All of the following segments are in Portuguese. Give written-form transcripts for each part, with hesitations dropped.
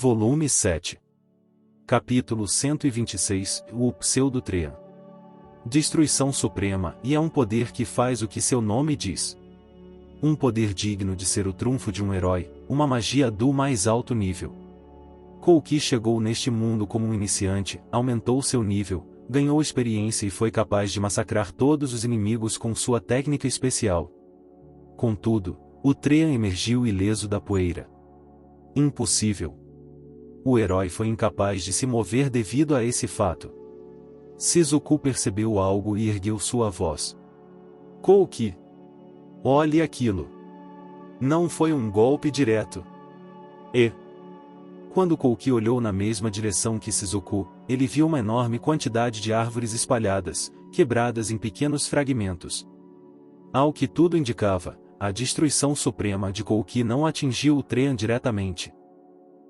Volume 7. Capítulo 126, o Pseudo-Treant. Destruição suprema, e é um poder que faz o que seu nome diz. Um poder digno de ser o trunfo de um herói, uma magia do mais alto nível. Kouki chegou neste mundo como um iniciante, aumentou seu nível, ganhou experiência e foi capaz de massacrar todos os inimigos com sua técnica especial. Contudo, o Treant emergiu ileso da poeira. Impossível. O herói foi incapaz de se mover devido a esse fato. Shizuku percebeu algo e ergueu sua voz. Kouki! Olhe aquilo! Não foi um golpe direto. Quando Kouki olhou na mesma direção que Shizuku, ele viu uma enorme quantidade de árvores espalhadas, quebradas em pequenos fragmentos. Ao que tudo indicava, a destruição suprema de Kouki não atingiu o Treant diretamente.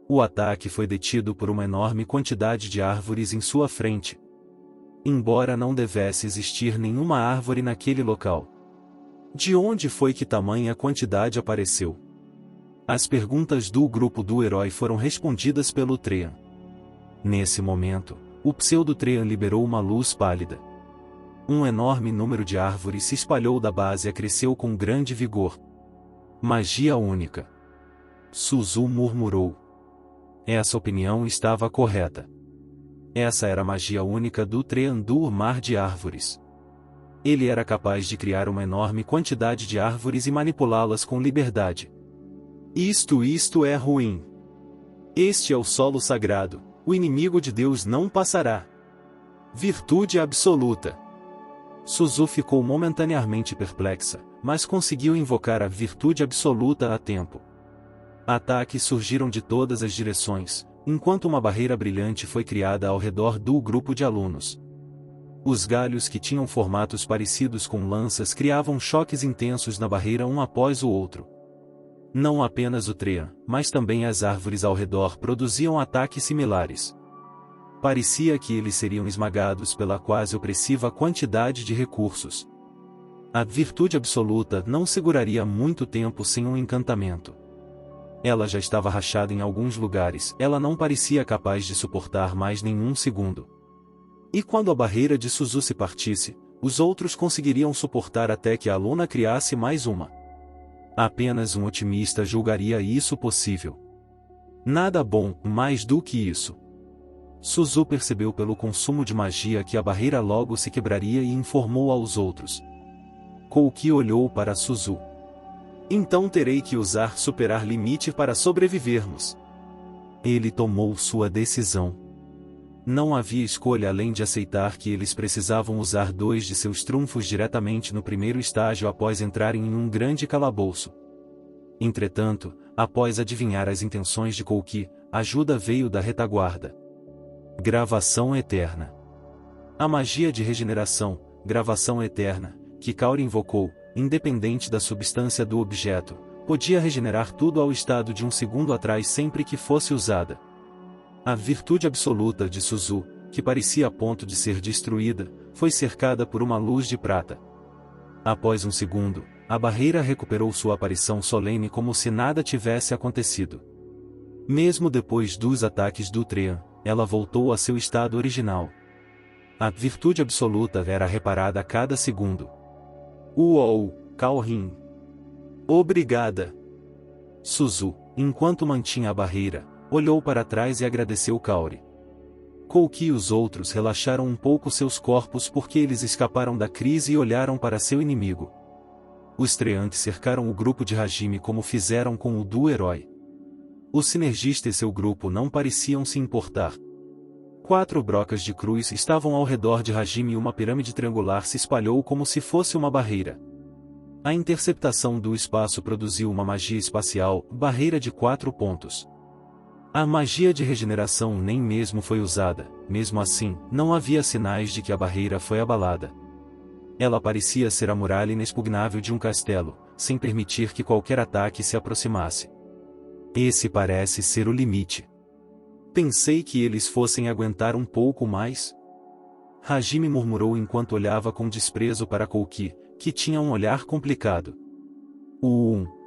O ataque foi detido por uma enorme quantidade de árvores em sua frente. Embora não devesse existir nenhuma árvore naquele local. De onde foi que tamanha quantidade apareceu? As perguntas do grupo do herói foram respondidas pelo Treant. Nesse momento, o Pseudo-Treant liberou uma luz pálida. Um enorme número de árvores se espalhou da base e cresceu com grande vigor. Magia única. Suzu murmurou. Essa opinião estava correta. Essa era a magia única do Treant do mar de árvores. Ele era capaz de criar uma enorme quantidade de árvores e manipulá-las com liberdade. Isto é ruim. Este é o solo sagrado, o inimigo de Deus não passará. Virtude absoluta. Suzu ficou momentaneamente perplexa, mas conseguiu invocar a virtude absoluta a tempo. Ataques surgiram de todas as direções, enquanto uma barreira brilhante foi criada ao redor do grupo de alunos. Os galhos que tinham formatos parecidos com lanças criavam choques intensos na barreira um após o outro. Não apenas o Treant, mas também as árvores ao redor produziam ataques similares. Parecia que eles seriam esmagados pela quase opressiva quantidade de recursos. A virtude absoluta não seguraria muito tempo sem um encantamento. Ela já estava rachada em alguns lugares, ela não parecia capaz de suportar mais nenhum segundo. E quando a barreira de Suzu se partisse, os outros conseguiriam suportar até que a aluna criasse mais uma. Apenas um otimista julgaria isso possível. Nada bom, mais do que isso. Suzu percebeu pelo consumo de magia que a barreira logo se quebraria e informou aos outros. Kouki olhou para Suzu. Então terei que usar superar limite para sobrevivermos. Ele tomou sua decisão. Não havia escolha além de aceitar que eles precisavam usar 2 de seus trunfos diretamente no primeiro estágio após entrarem em um grande calabouço. Entretanto, após adivinhar as intenções de Kouki, ajuda veio da retaguarda. Gravação eterna. A magia de regeneração, gravação eterna, que Kaori invocou, independente da substância do objeto, podia regenerar tudo ao estado de um segundo atrás sempre que fosse usada. A virtude absoluta de Suzu, que parecia a ponto de ser destruída, foi cercada por uma luz de prata. Após um segundo, a barreira recuperou sua aparição solene como se nada tivesse acontecido. Mesmo depois dos ataques do Treant, ela voltou a seu estado original. A virtude absoluta era reparada a cada segundo. Uou, Kaorin. Obrigada. Suzu, enquanto mantinha a barreira, olhou para trás e agradeceu Kaori. Kouki e os outros relaxaram um pouco seus corpos porque eles escaparam da crise e olharam para seu inimigo. Os Treantes cercaram o grupo de Hajime como fizeram com o do herói. O sinergista e seu grupo não pareciam se importar. 4 brocas de cruz estavam ao redor de Hajime e uma pirâmide triangular se espalhou como se fosse uma barreira. A interceptação do espaço produziu uma magia espacial, barreira de 4 pontos. A magia de regeneração nem mesmo foi usada, mesmo assim, não havia sinais de que a barreira foi abalada. Ela parecia ser a muralha inexpugnável de um castelo, sem permitir que qualquer ataque se aproximasse. Esse parece ser o limite. Pensei que eles fossem aguentar um pouco mais. Hajime murmurou enquanto olhava com desprezo para Kouki, que tinha um olhar complicado.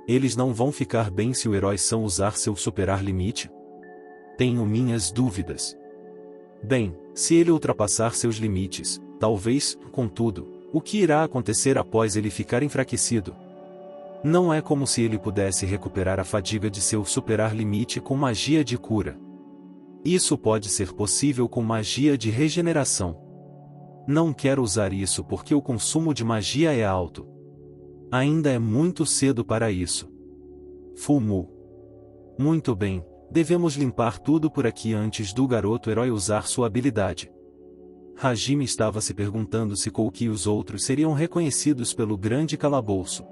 Eles não vão ficar bem se o herói São usar seu superar limite? Tenho minhas dúvidas. Bem, se ele ultrapassar seus limites, talvez, contudo, o que irá acontecer após ele ficar enfraquecido? Não é como se ele pudesse recuperar a fadiga de seu superar limite com magia de cura. Isso pode ser possível com magia de regeneração. Não quero usar isso porque o consumo de magia é alto. Ainda é muito cedo para isso. Fumu. Muito bem, devemos limpar tudo por aqui antes do garoto herói usar sua habilidade. Hajime estava se perguntando se Kouki e os outros seriam reconhecidos pelo grande calabouço.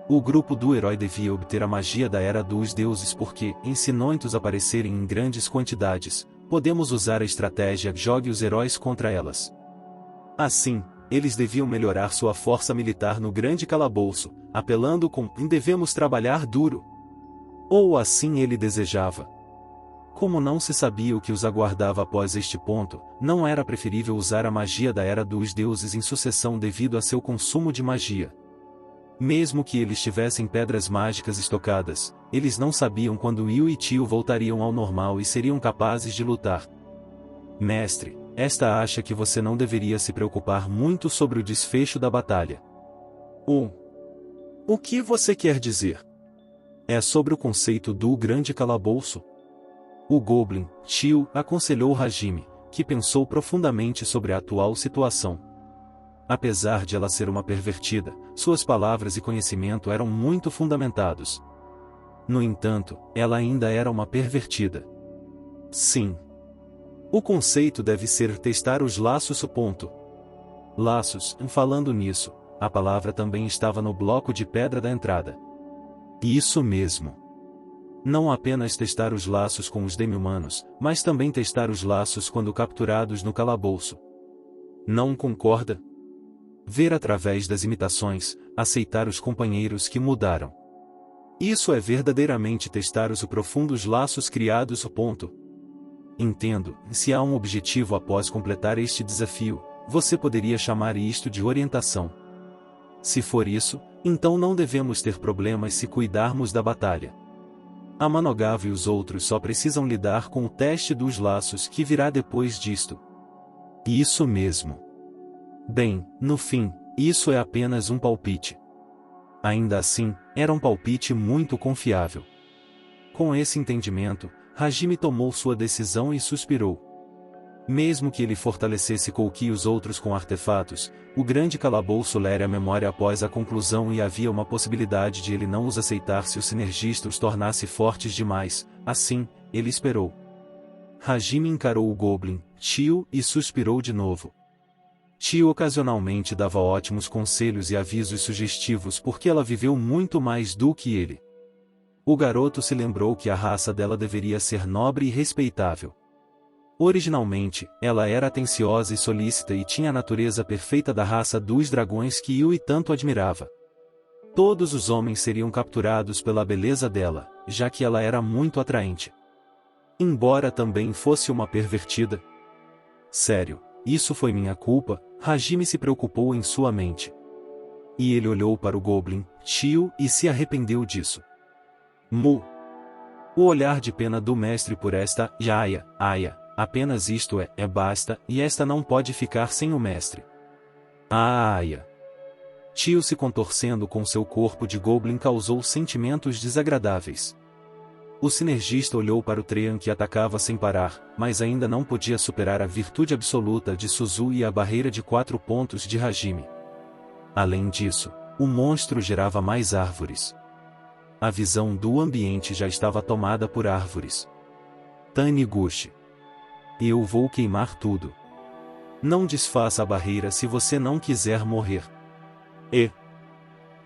O grupo do herói devia obter a magia da Era dos Deuses porque, se noitos aparecerem em grandes quantidades, podemos usar a estratégia Jogue os heróis contra elas. Assim, eles deviam melhorar sua força militar no grande calabouço, apelando com devemos trabalhar duro. Ou assim ele desejava. Como não se sabia o que os aguardava após este ponto, não era preferível usar a magia da Era dos Deuses em sucessão devido a seu consumo de magia. Mesmo que eles tivessem pedras mágicas estocadas, eles não sabiam quando Yu e Tio voltariam ao normal e seriam capazes de lutar. Mestre, esta acha que você não deveria se preocupar muito sobre o desfecho da batalha. O que você quer dizer? É sobre o conceito do grande calabouço. O Goblin, Tio, aconselhou Hajime, que pensou profundamente sobre a atual situação. Apesar de ela ser uma pervertida, suas palavras e conhecimento eram muito fundamentados. No entanto, ela ainda era uma pervertida. Sim. O conceito deve ser testar os laços. Laços, falando nisso, a palavra também estava no bloco de pedra da entrada. Isso mesmo. Não apenas testar os laços com os demi-humanos, mas também testar os laços quando capturados no calabouço. Não concorda? Ver através das imitações, aceitar os companheiros que mudaram. Isso é verdadeiramente testar os profundos laços criados. Entendo, se há um objetivo após completar este desafio, você poderia chamar isto de orientação. Se for isso, então não devemos ter problemas se cuidarmos da batalha. A Manogawa e os outros só precisam lidar com o teste dos laços que virá depois disto. Isso mesmo. Bem, no fim, isso é apenas um palpite. Ainda assim, era um palpite muito confiável. Com esse entendimento, Hajime tomou sua decisão e suspirou. Mesmo que ele fortalecesse Kouki e os outros com artefatos, o grande calabouço lera a memória após a conclusão e havia uma possibilidade de ele não os aceitar se o sinergista os tornasse fortes demais. Assim, ele esperou. Hajime encarou o Goblin, Tio, e suspirou de novo. Tio ocasionalmente dava ótimos conselhos e avisos sugestivos porque ela viveu muito mais do que ele. O garoto se lembrou que a raça dela deveria ser nobre e respeitável. Originalmente, ela era atenciosa e solícita e tinha a natureza perfeita da raça dos dragões que Yui tanto admirava. Todos os homens seriam capturados pela beleza dela, já que ela era muito atraente. Embora também fosse uma pervertida. Sério, isso foi minha culpa, Hajime se preocupou em sua mente. E ele olhou para o Goblin, Tio, e se arrependeu disso. O olhar de pena do mestre por esta, Aya, apenas isto basta, e esta não pode ficar sem o mestre. Aya. Tio se contorcendo com seu corpo de Goblin causou sentimentos desagradáveis. O sinergista olhou para o Treant que atacava sem parar, mas ainda não podia superar a virtude absoluta de Suzu e a barreira de 4 pontos de Hajime. Além disso, o monstro gerava mais árvores. A visão do ambiente já estava tomada por árvores. Taniguchi. Eu vou queimar tudo. Não desfaça a barreira se você não quiser morrer.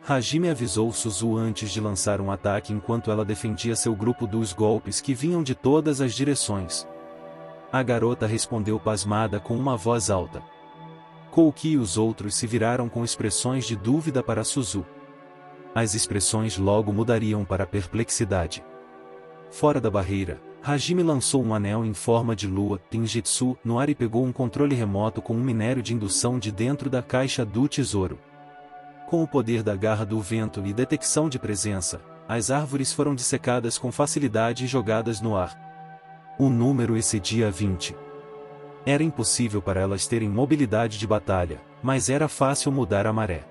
Hajime avisou Suzu antes de lançar um ataque enquanto ela defendia seu grupo dos golpes que vinham de todas as direções. A garota respondeu pasmada com uma voz alta. Kouki e os outros se viraram com expressões de dúvida para Suzu. As expressões logo mudariam para perplexidade. Fora da barreira, Hajime lançou um anel em forma de lua, Tenjitsu, no ar e pegou um controle remoto com um minério de indução de dentro da caixa do tesouro. Com o poder da garra do vento e detecção de presença, as árvores foram dissecadas com facilidade e jogadas no ar. O número excedia 20. Era impossível para elas terem mobilidade de batalha, mas era fácil mudar a maré.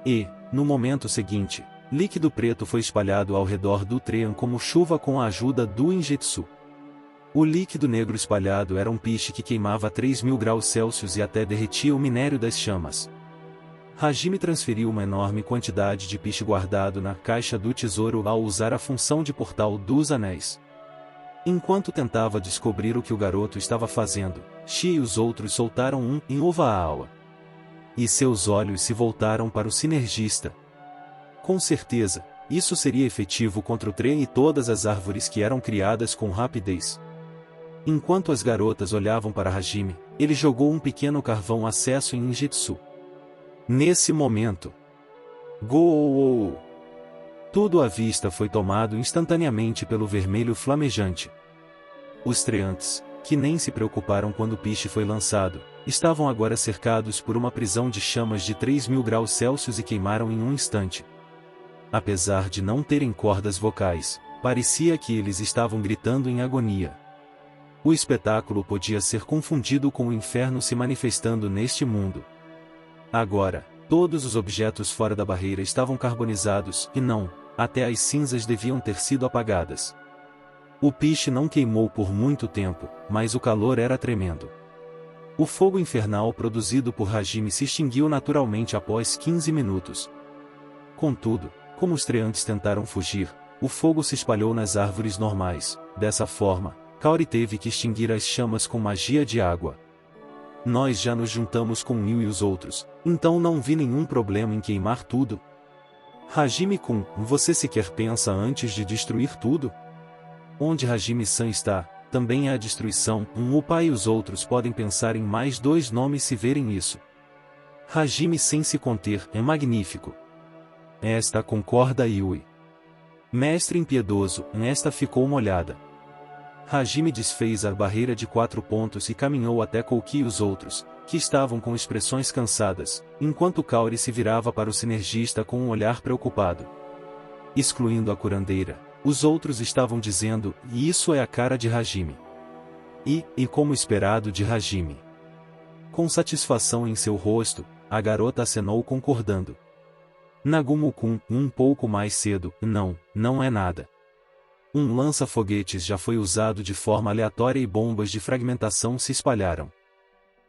E, no momento seguinte, líquido preto foi espalhado ao redor do Treant como chuva com a ajuda do Injetsu. O líquido negro espalhado era um piche que queimava a 3.000 graus Celsius e até derretia o minério das chamas. Hajime transferiu uma enorme quantidade de piche guardado na caixa do tesouro ao usar a função de portal dos anéis. Enquanto tentava descobrir o que o garoto estava fazendo, Shi e os outros soltaram um em Ova-awa. E seus olhos se voltaram para o sinergista. Com certeza, isso seria efetivo contra o trem e todas as árvores que eram criadas com rapidez. Enquanto as garotas olhavam para Hajime, ele jogou um pequeno carvão acesso em Injetsu. Nesse momento, Go! Tudo à vista foi tomado instantaneamente pelo vermelho flamejante. Os treantes, que nem se preocuparam quando o piche foi lançado, estavam agora cercados por uma prisão de chamas de 3.000 graus Celsius e queimaram em um instante. Apesar de não terem cordas vocais, parecia que eles estavam gritando em agonia. O espetáculo podia ser confundido com o inferno se manifestando neste mundo. Agora, todos os objetos fora da barreira estavam carbonizados, e não, até as cinzas deviam ter sido apagadas. O piche não queimou por muito tempo, mas o calor era tremendo. O fogo infernal produzido por Hajime se extinguiu naturalmente após 15 minutos. Contudo, como os treantes tentaram fugir, o fogo se espalhou nas árvores normais. Dessa forma, Kaori teve que extinguir as chamas com magia de água. Nós já nos juntamos com Will e os outros, então não vi nenhum problema em queimar tudo. Hajime-kun, você sequer pensa antes de destruir tudo? Onde Hajime-san está, também há destruição. O pai e os outros podem pensar em mais 2 nomes se verem isso. Hajime sem se conter, é magnífico. Esta concorda Yui. Mestre impiedoso, esta ficou molhada. Hajime desfez a barreira de 4 pontos e caminhou até Kouki e os outros, que estavam com expressões cansadas, enquanto Kaori se virava para o sinergista com um olhar preocupado. Excluindo a curandeira, os outros estavam dizendo, e isso é a cara de Hajime. E como esperado de Hajime. Com satisfação em seu rosto, a garota acenou concordando. Nagumo-kun, um pouco mais cedo, não é nada. Um lança-foguetes já foi usado de forma aleatória e bombas de fragmentação se espalharam.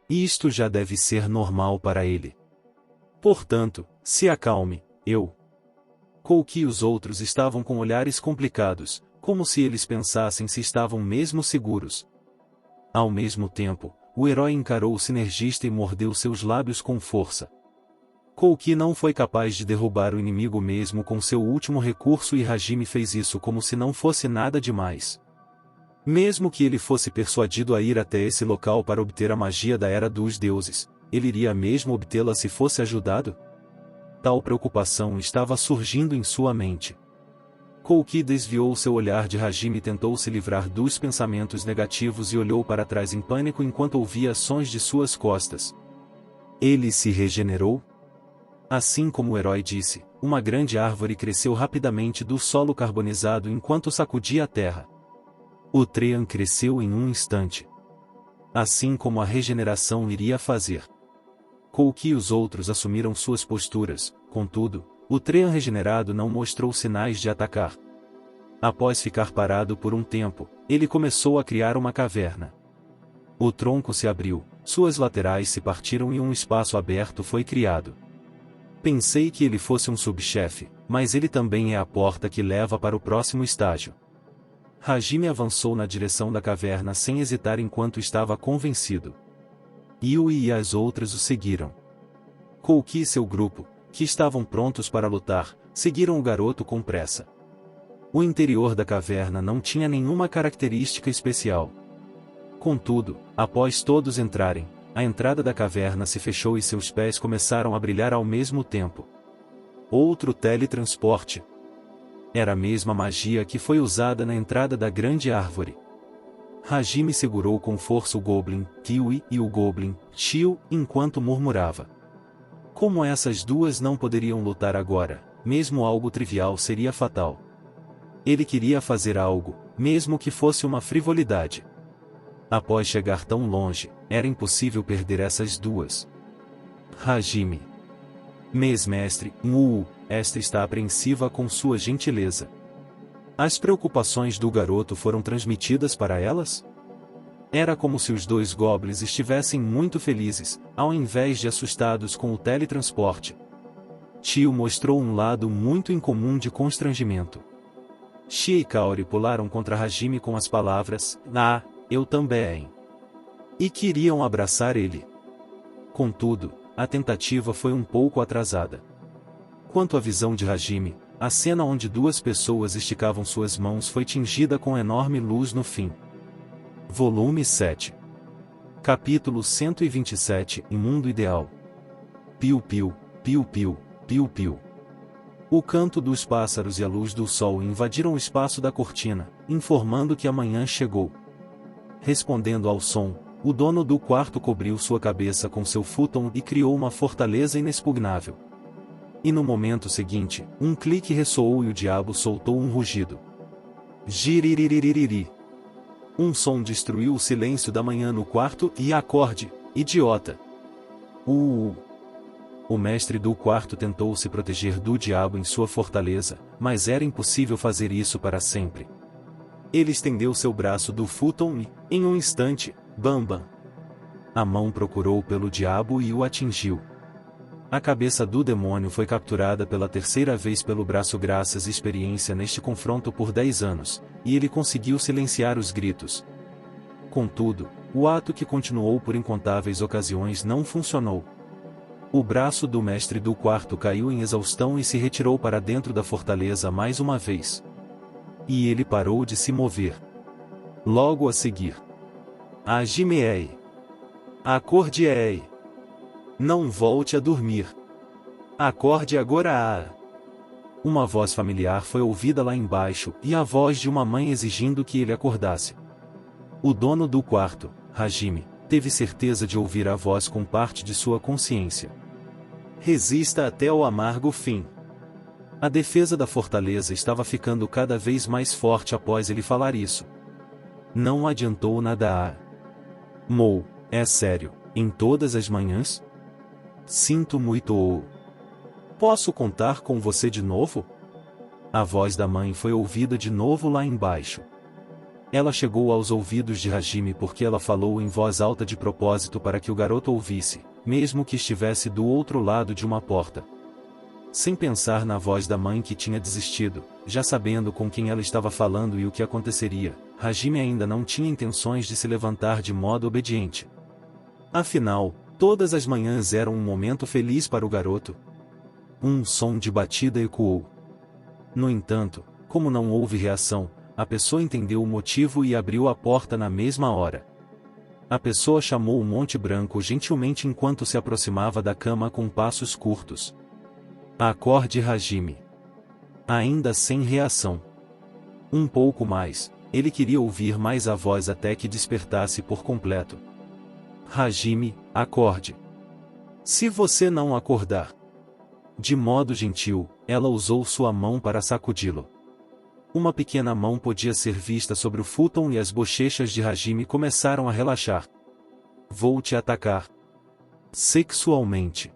Isto já deve ser normal para ele. Portanto, se acalme, Kouki e os outros estavam com olhares complicados, como se eles pensassem se estavam mesmo seguros. Ao mesmo tempo, o herói encarou o sinergista e mordeu seus lábios com força. Kouki não foi capaz de derrubar o inimigo mesmo com seu último recurso e Hajime fez isso como se não fosse nada demais. Mesmo que ele fosse persuadido a ir até esse local para obter a magia da Era dos Deuses, ele iria mesmo obtê-la se fosse ajudado? Tal preocupação estava surgindo em sua mente. Kouki desviou seu olhar de Hajime e tentou se livrar dos pensamentos negativos e olhou para trás em pânico enquanto ouvia sons de suas costas. Ele se regenerou? Assim como o herói disse, uma grande árvore cresceu rapidamente do solo carbonizado enquanto sacudia a terra. O Treant cresceu em um instante. Assim como a regeneração iria fazer. Kouki e os outros assumiram suas posturas, contudo, o Treant regenerado não mostrou sinais de atacar. Após ficar parado por um tempo, ele começou a criar uma caverna. O tronco se abriu, suas laterais se partiram e um espaço aberto foi criado. Pensei que ele fosse um subchefe, mas ele também é a porta que leva para o próximo estágio. Hajime avançou na direção da caverna sem hesitar enquanto estava convencido. Yui e as outras o seguiram. Kouki e seu grupo, que estavam prontos para lutar, seguiram o garoto com pressa. O interior da caverna não tinha nenhuma característica especial. Contudo, após todos entrarem, a entrada da caverna se fechou e seus pés começaram a brilhar ao mesmo tempo. Outro teletransporte. Era a mesma magia que foi usada na entrada da grande árvore. Hajime segurou com força o Goblin, Kiwi e o Goblin, Shio, enquanto murmurava. Como essas duas não poderiam lutar agora, mesmo algo trivial seria fatal. Ele queria fazer algo, mesmo que fosse uma frivolidade. Após chegar tão longe, era impossível perder essas duas. Hajime. Mestre, esta está apreensiva com sua gentileza. As preocupações do garoto foram transmitidas para elas? Era como se os dois goblins estivessem muito felizes, ao invés de assustados com o teletransporte. Tio mostrou um lado muito incomum de constrangimento. Shia e Kaori pularam contra Hajime com as palavras, eu também. E queriam abraçar ele. Contudo, a tentativa foi um pouco atrasada. Quanto à visão de Hajime, a cena onde duas pessoas esticavam suas mãos foi tingida com enorme luz no fim. Volume 7. Capítulo 127, Mundo Ideal. Piu-piu, piu-piu, piu-piu. O canto dos pássaros e a luz do sol invadiram o espaço da cortina, informando que a manhã chegou. Respondendo ao som, o dono do quarto cobriu sua cabeça com seu futon e criou uma fortaleza inexpugnável. E no momento seguinte, um clique ressoou e o diabo soltou um rugido. Giririririri. Um som destruiu o silêncio da manhã no quarto e acorde, idiota. O mestre do quarto tentou se proteger do diabo em sua fortaleza, mas era impossível fazer isso para sempre. Ele estendeu seu braço do futon e, em um instante, bam. A mão procurou pelo diabo e o atingiu. A cabeça do demônio foi capturada pela terceira vez pelo braço graças à experiência neste confronto por 10 anos, e ele conseguiu silenciar os gritos. Contudo, o ato que continuou por incontáveis ocasiões não funcionou. O braço do mestre do quarto caiu em exaustão e se retirou para dentro da fortaleza mais uma vez. E ele parou de se mover. Logo a seguir. Hajime-ei. Acorde-ei. Não volte a dormir. Acorde agora. Uma voz familiar foi ouvida lá embaixo e a voz de uma mãe exigindo que ele acordasse. O dono do quarto, Hajime, teve certeza de ouvir a voz com parte de sua consciência. Resista até o amargo fim. A defesa da fortaleza estava ficando cada vez mais forte após ele falar isso. Não adiantou nada. É sério, em todas as manhãs? Sinto muito. Posso contar com você de novo? A voz da mãe foi ouvida de novo lá embaixo. Ela chegou aos ouvidos de Hajime porque ela falou em voz alta de propósito para que o garoto ouvisse, mesmo que estivesse do outro lado de uma porta. Sem pensar na voz da mãe que tinha desistido, já sabendo com quem ela estava falando e o que aconteceria, Hajime ainda não tinha intenções de se levantar de modo obediente. Afinal, todas as manhãs eram um momento feliz para o garoto. Um som de batida ecoou. No entanto, como não houve reação, a pessoa entendeu o motivo e abriu a porta na mesma hora. A pessoa chamou o Monte Branco gentilmente enquanto se aproximava da cama com passos curtos. Acorde, Hajime. Ainda sem reação. Um pouco mais, ele queria ouvir mais a voz até que despertasse por completo. Hajime, acorde. Se você não acordar. De modo gentil, ela usou sua mão para sacudi-lo. Uma pequena mão podia ser vista sobre o futon e as bochechas de Hajime começaram a relaxar. Vou te atacar. Sexualmente.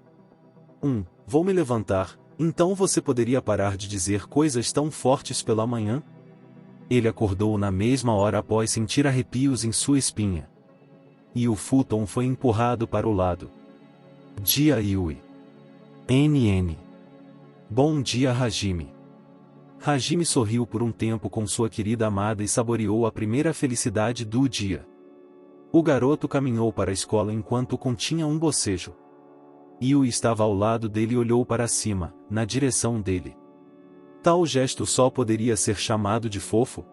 Vou me levantar, então você poderia parar de dizer coisas tão fortes pela manhã? Ele acordou na mesma hora após sentir arrepios em sua espinha. E o futon foi empurrado para o lado. Dia Yui. NN. Bom dia, Hajime. Hajime sorriu por um tempo com sua querida amada e saboreou a primeira felicidade do dia. O garoto caminhou para a escola enquanto continha um bocejo. Yui estava ao lado dele e olhou para cima, na direção dele. Tal gesto só poderia ser chamado de fofo?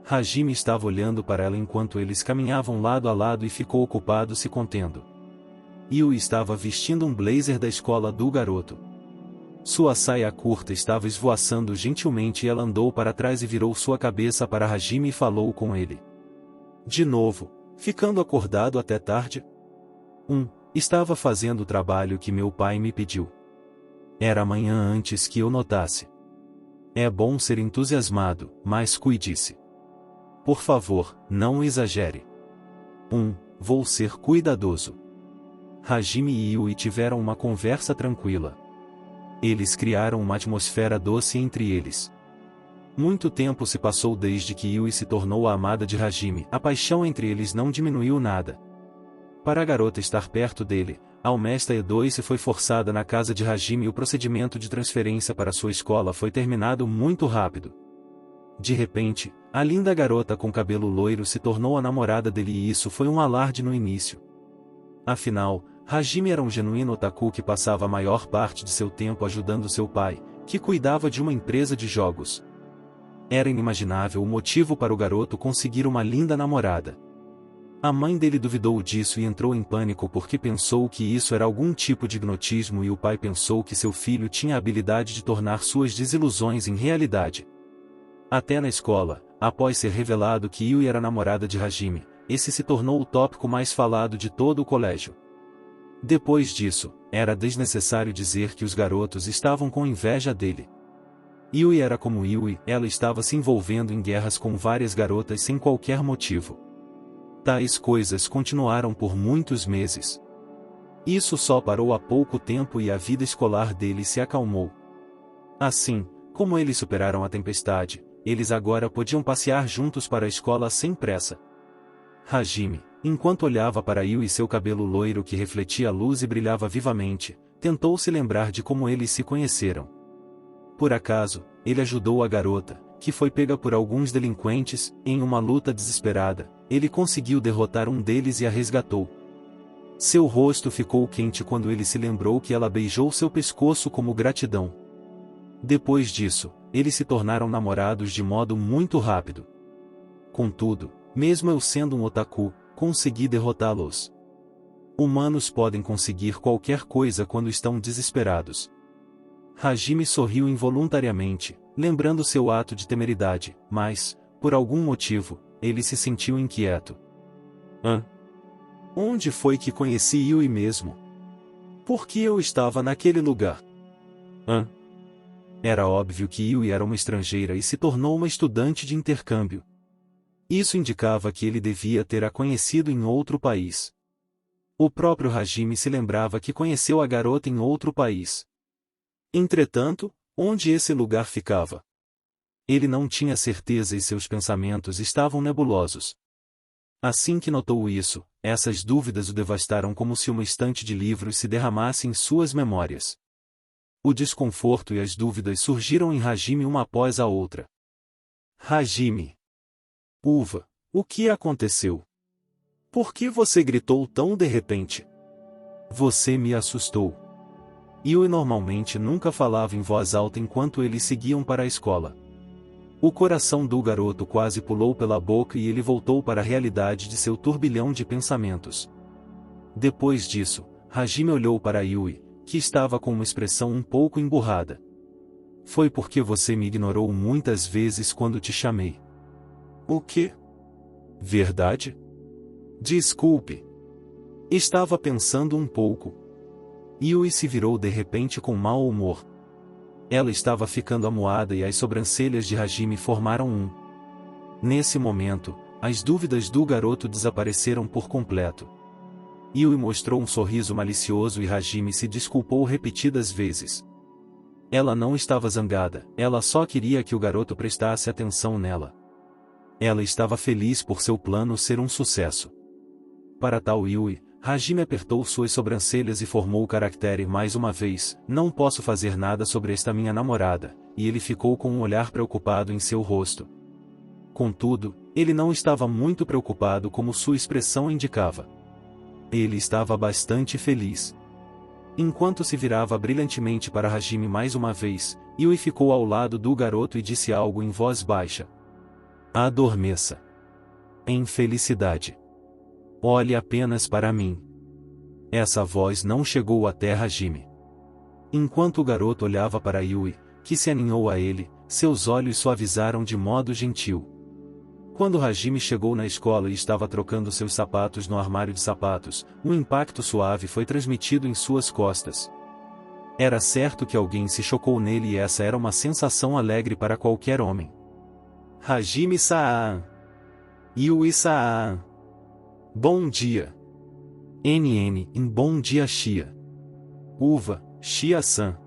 Hajime estava olhando para ela enquanto eles caminhavam lado a lado e ficou ocupado se contendo. Yui estava vestindo um blazer da escola do garoto. Sua saia curta estava esvoaçando gentilmente e ela andou para trás e virou sua cabeça para Hajime e falou com ele. De novo, ficando acordado até tarde? Estava fazendo o trabalho que meu pai me pediu. Era amanhã antes que eu notasse. É bom ser entusiasmado, mas cuide-se. por favor, não exagere. Vou ser cuidadoso. Hajime e Yui tiveram uma conversa tranquila. Eles criaram uma atmosfera doce entre eles. Muito tempo se passou desde que Yui se tornou a amada de Hajime. A paixão entre eles não diminuiu nada. Para a garota estar perto dele, a Almesta E2 foi forçada na casa de Hajime e o procedimento de transferência para sua escola foi terminado muito rápido. De repente, a linda garota com cabelo loiro se tornou a namorada dele e isso foi um alarde no início. Afinal, Hajime era um genuíno otaku que passava a maior parte de seu tempo ajudando seu pai, que cuidava de uma empresa de jogos. Era inimaginável o motivo para o garoto conseguir uma linda namorada. A mãe dele duvidou disso e entrou em pânico porque pensou que isso era algum tipo de hipnotismo e o pai pensou que seu filho tinha a habilidade de tornar suas desilusões em realidade. Até na escola, após ser revelado que Yui era namorada de Hajime, esse se tornou o tópico mais falado de todo o colégio. Depois disso, era desnecessário dizer que os garotos estavam com inveja dele. Yui era como Yui, ela estava se envolvendo em guerras com várias garotas sem qualquer motivo. Tais coisas continuaram por muitos meses. Isso só parou há pouco tempo e a vida escolar dele se acalmou. Assim, como eles superaram a tempestade, eles agora podiam passear juntos para a escola sem pressa. Hajime, enquanto olhava para Yui e seu cabelo loiro que refletia a luz e brilhava vivamente, tentou se lembrar de como eles se conheceram. Por acaso, ele ajudou a garota, que foi pega por alguns delinquentes, em uma luta desesperada. Ele conseguiu derrotar um deles e a resgatou. Seu rosto ficou quente quando ele se lembrou que ela beijou seu pescoço como gratidão. Depois disso, eles se tornaram namorados de modo muito rápido. Contudo, mesmo eu sendo um otaku, consegui derrotá-los. Humanos podem conseguir qualquer coisa quando estão desesperados. Hajime sorriu involuntariamente, lembrando seu ato de temeridade, mas, por algum motivo, ele se sentiu inquieto. Onde foi que conheci Yui mesmo? Por que eu estava naquele lugar? Era óbvio que Yui era uma estrangeira e se tornou uma estudante de intercâmbio. Isso indicava que ele devia ter a conhecido em outro país. O próprio Hajime se lembrava que conheceu a garota em outro país. Entretanto, onde esse lugar ficava? Ele não tinha certeza e seus pensamentos estavam nebulosos. Assim que notou isso, essas dúvidas o devastaram como se uma estante de livros se derramasse em suas memórias. O desconforto e as dúvidas surgiram em Hajime uma após a outra. Hajime. Uva, o que aconteceu? Por que você gritou tão de repente? Você me assustou. Yui normalmente nunca falava em voz alta enquanto eles seguiam para a escola. O coração do garoto quase pulou pela boca e ele voltou para a realidade de seu turbilhão de pensamentos. Depois disso, Hajime olhou para Yui, que estava com uma expressão um pouco emburrada. Foi porque você me ignorou muitas vezes quando te chamei. O quê? Verdade? Desculpe. Estava pensando um pouco. Yui se virou de repente com mau humor. Ela estava ficando amuada e as sobrancelhas de Hajime formaram um. Nesse momento, as dúvidas do garoto desapareceram por completo. Yui mostrou um sorriso malicioso e Hajime se desculpou repetidas vezes. Ela não estava zangada, ela só queria que o garoto prestasse atenção nela. Ela estava feliz por seu plano ser um sucesso. Para tal Yui, Hajime apertou suas sobrancelhas e formou o caractere mais uma vez, não posso fazer nada sobre esta minha namorada, e ele ficou com um olhar preocupado em seu rosto. Contudo, ele não estava muito preocupado como sua expressão indicava. Ele estava bastante feliz. Enquanto se virava brilhantemente para Hajime mais uma vez, Yui ficou ao lado do garoto e disse algo em voz baixa. Adormeça. Em felicidade. Olhe apenas para mim. Essa voz não chegou até Hajime. Enquanto o garoto olhava para Yui, que se aninhou a ele, seus olhos suavizaram de modo gentil. Quando Hajime chegou na escola e estava trocando seus sapatos no armário de sapatos, um impacto suave foi transmitido em suas costas. Era certo que alguém se chocou nele e essa era uma sensação alegre para qualquer homem. Hajime-san! Yui-san. Bom dia. NN em bom dia Shia. Uva, Shia-san.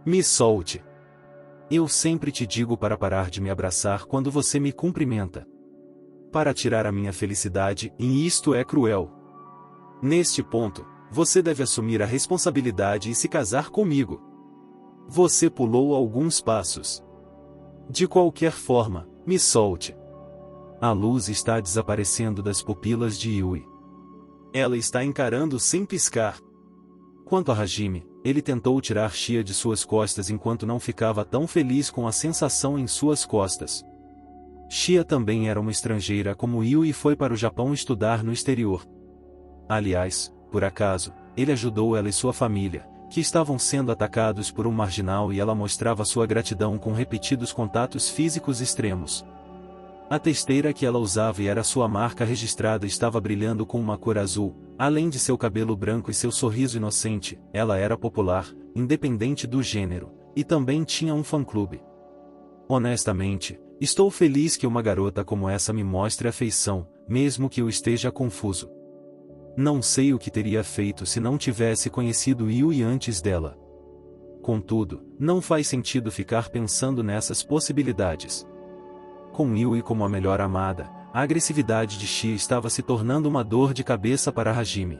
Me solte. Eu sempre te digo para parar de me abraçar quando você me cumprimenta. Para tirar a minha felicidade, e isto é cruel. Neste ponto, você deve assumir a responsabilidade e se casar comigo. Você pulou alguns passos. De qualquer forma, me solte. A luz está desaparecendo das pupilas de Yui. Ela está encarando sem piscar. Quanto a Hajime, ele tentou tirar Shia de suas costas enquanto não ficava tão feliz com a sensação em suas costas. Shia também era uma estrangeira como Yui e foi para o Japão estudar no exterior. Aliás, por acaso, ele ajudou ela e sua família, que estavam sendo atacados por um marginal, e ela mostrava sua gratidão com repetidos contatos físicos extremos. A testeira que ela usava e era sua marca registrada estava brilhando com uma cor azul. Além de seu cabelo branco e seu sorriso inocente, ela era popular, independente do gênero, e também tinha um fã-clube. Honestamente, estou feliz que uma garota como essa me mostre afeição, mesmo que eu esteja confuso. Não sei o que teria feito se não tivesse conhecido Yui antes dela. Contudo, não faz sentido ficar pensando nessas possibilidades. Com Yui como a melhor amada, a agressividade de Shia estava se tornando uma dor de cabeça para Hajime.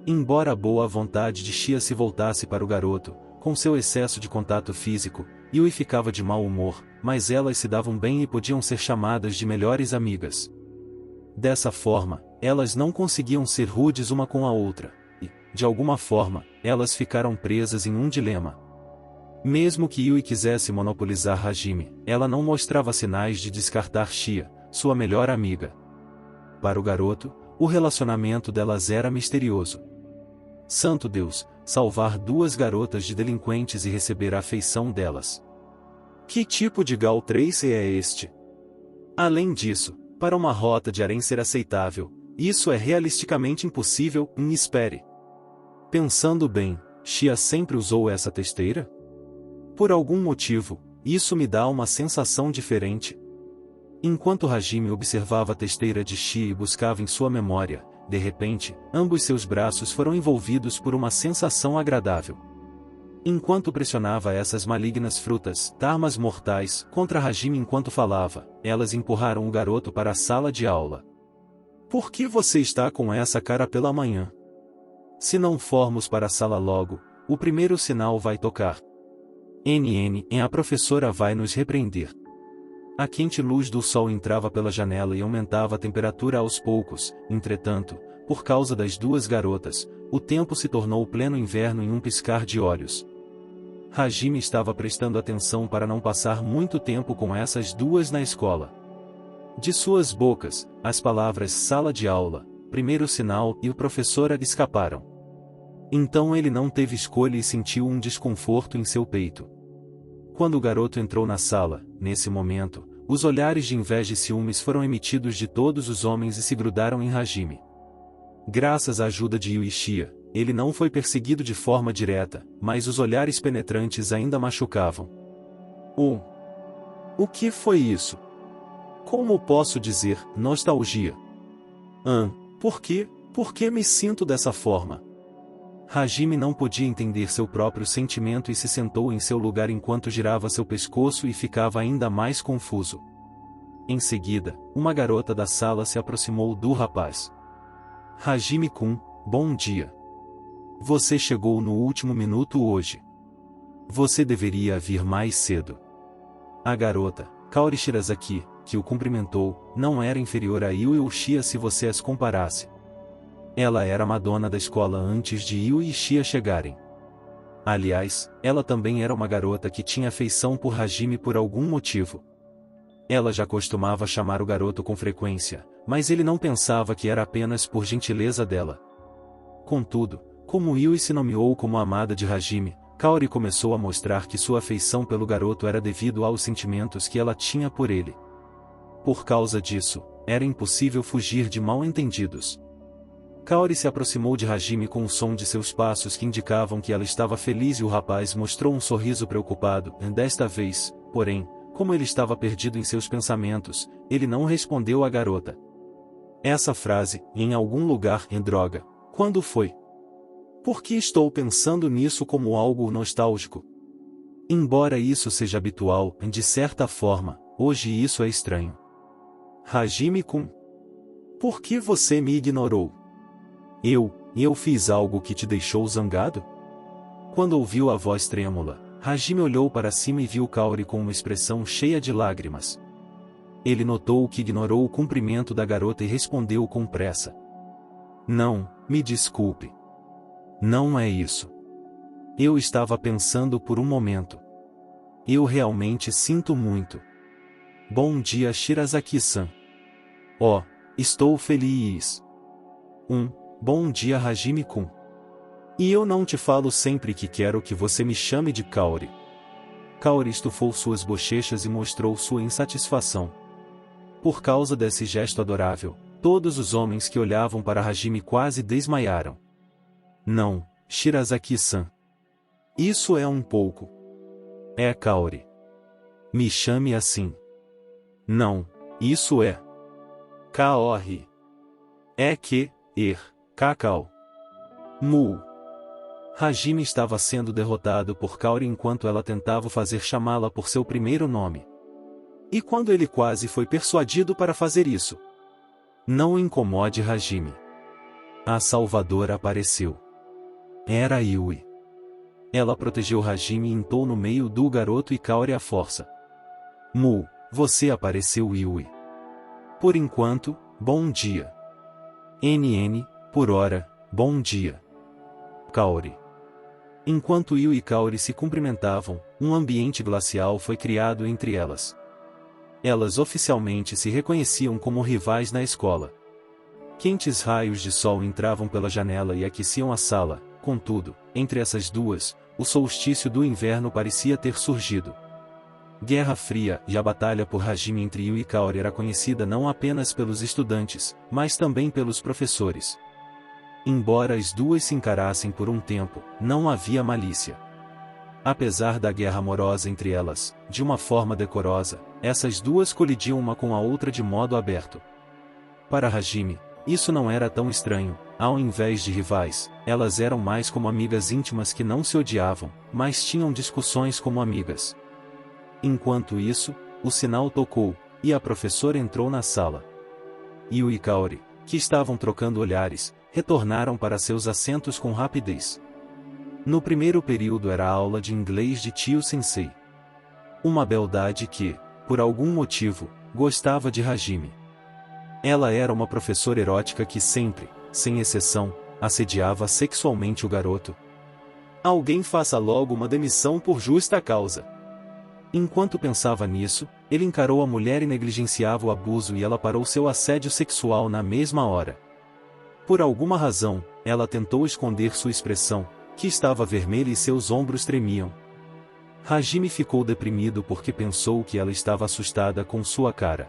Embora a boa vontade de Shia se voltasse para o garoto, com seu excesso de contato físico, Yui ficava de mau humor, mas elas se davam bem e podiam ser chamadas de melhores amigas. Dessa forma, elas não conseguiam ser rudes uma com a outra, e, de alguma forma, elas ficaram presas em um dilema. Mesmo que Yui quisesse monopolizar Hajime, ela não mostrava sinais de descartar Shia, sua melhor amiga. Para o garoto, o relacionamento delas era misterioso. Santo Deus, salvar duas garotas de delinquentes e receber a afeição delas. Que tipo de Gal Tracy é este? Além disso, para uma rota de harém ser aceitável, isso é realisticamente impossível, espere. Pensando bem, Shia sempre usou essa testeira? Por algum motivo, isso me dá uma sensação diferente. Enquanto Hajime observava a testeira de Shia e buscava em sua memória, de repente, ambos seus braços foram envolvidos por uma sensação agradável. Enquanto pressionava essas malignas frutas, armas mortais, contra Hajime enquanto falava, elas empurraram o garoto para a sala de aula. Por que você está com essa cara pela manhã? Se não formos para a sala logo, o primeiro sinal vai tocar. A professora vai nos repreender. A quente luz do sol entrava pela janela e aumentava a temperatura aos poucos. Entretanto, por causa das duas garotas, o tempo se tornou pleno inverno em um piscar de olhos. Hajime estava prestando atenção para não passar muito tempo com essas duas na escola. De suas bocas, as palavras sala de aula, primeiro sinal e o professora escaparam. Então ele não teve escolha e sentiu um desconforto em seu peito. Quando o garoto entrou na sala, nesse momento, os olhares de inveja e ciúmes foram emitidos de todos os homens e se grudaram em Hajime. Graças à ajuda de Yui e Shia, ele não foi perseguido de forma direta, mas os olhares penetrantes ainda machucavam. O que foi isso? Como posso dizer, nostalgia? Por quê? Por que me sinto dessa forma? Hajime não podia entender seu próprio sentimento e se sentou em seu lugar enquanto girava seu pescoço e ficava ainda mais confuso. Em seguida, uma garota da sala se aproximou do rapaz. Hajime-kun, bom dia. Você chegou no último minuto hoje. Você deveria vir mais cedo. A garota, Kaori Shirazaki, que o cumprimentou, não era inferior a Yui ou Shia se você as comparasse. Ela era a madona da escola antes de Yui e Shia chegarem. Aliás, ela também era uma garota que tinha afeição por Hajime por algum motivo. Ela já costumava chamar o garoto com frequência, mas ele não pensava que era apenas por gentileza dela. Contudo, como Yui se nomeou como a amada de Hajime, Kaori começou a mostrar que sua afeição pelo garoto era devido aos sentimentos que ela tinha por ele. Por causa disso, era impossível fugir de mal-entendidos. Kaori se aproximou de Hajime com o som de seus passos que indicavam que ela estava feliz e o rapaz mostrou um sorriso preocupado. Desta vez, porém, Como ele estava perdido em seus pensamentos, ele não respondeu à garota. Essa frase, em algum lugar em droga. Quando foi? Por que estou pensando nisso como algo nostálgico? Embora isso seja habitual, de certa forma, hoje isso é estranho. Hajime-kun. Por que você me ignorou? Eu fiz algo que te deixou zangado? Quando ouviu a voz trêmula, Hajime olhou para cima e viu Kaori com uma expressão cheia de lágrimas. Ele notou que ignorou o cumprimento da garota e respondeu com pressa. Não, me desculpe. Não é isso. Eu estava pensando por um momento. Eu realmente sinto muito. Bom dia, Shirazaki-san. Oh, estou feliz. Bom dia, Hajime-kun. E eu não te falo sempre que quero que você me chame de Kaori. Kaori estufou suas bochechas e mostrou sua insatisfação. Por causa desse gesto adorável, todos os homens que olhavam para Hajime quase desmaiaram. Não, Shirazaki-san. Isso é um pouco. É Kaori. Me chame assim. Não, isso é. Kaori. É que, Cacau. Mu. Hajime estava sendo derrotado por Kaori enquanto ela tentava fazer chamá-la por seu primeiro nome. E quando ele quase foi persuadido para fazer isso? Não incomode Hajime. A salvadora apareceu. Era Yui. Ela protegeu Hajime e entrou no meio do garoto e Kaori à força. Mu, você apareceu, Yui. Por enquanto, bom dia. NN, por hora, bom dia. Kaori. Enquanto Yui e Kaori se cumprimentavam, um ambiente glacial foi criado entre elas. Elas oficialmente se reconheciam como rivais na escola. Quentes raios de sol entravam pela janela e aqueciam a sala, contudo, entre essas duas, o solstício do inverno parecia ter surgido. Guerra Fria e a batalha por Hajime entre Yui e Kaori era conhecida não apenas pelos estudantes, mas também pelos professores. Embora as duas se encarassem por um tempo, não havia malícia. Apesar da guerra amorosa entre elas, de uma forma decorosa, essas duas colidiam uma com a outra de modo aberto. Para Hajime, isso não era tão estranho. Ao invés de rivais, elas eram mais como amigas íntimas que não se odiavam, mas tinham discussões como amigas. Enquanto isso, o sinal tocou, e a professora entrou na sala. Yui e Kaori, que estavam trocando olhares, retornaram para seus assentos com rapidez. No primeiro período era a aula de inglês de Tio Sensei. Uma beldade que, por algum motivo, gostava de Hajime. Ela era uma professora erótica que sempre, sem exceção, assediava sexualmente o garoto. Alguém faça logo uma demissão por justa causa. Enquanto pensava nisso, ele encarou a mulher e negligenciava o abuso e ela parou seu assédio sexual na mesma hora. Por alguma razão, ela tentou esconder sua expressão, que estava vermelha e seus ombros tremiam. Hajime ficou deprimido porque pensou que ela estava assustada com sua cara.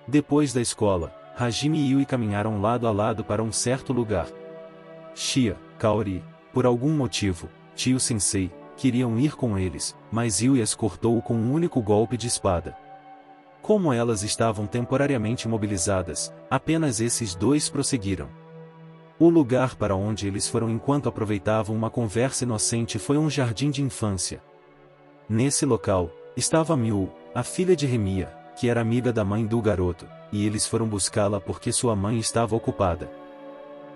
Depois da escola, Hajime e Yui caminharam lado a lado para um certo lugar. Shia, Kaori, por algum motivo, Tio Sensei, queriam ir com eles, mas Yui as cortou com um único golpe de espada. Como elas estavam temporariamente imobilizadas, apenas esses dois prosseguiram. O lugar para onde eles foram enquanto aproveitavam uma conversa inocente foi um jardim de infância. Nesse local, estava Miu, a filha de Remia, que era amiga da mãe do garoto, e eles foram buscá-la porque sua mãe estava ocupada.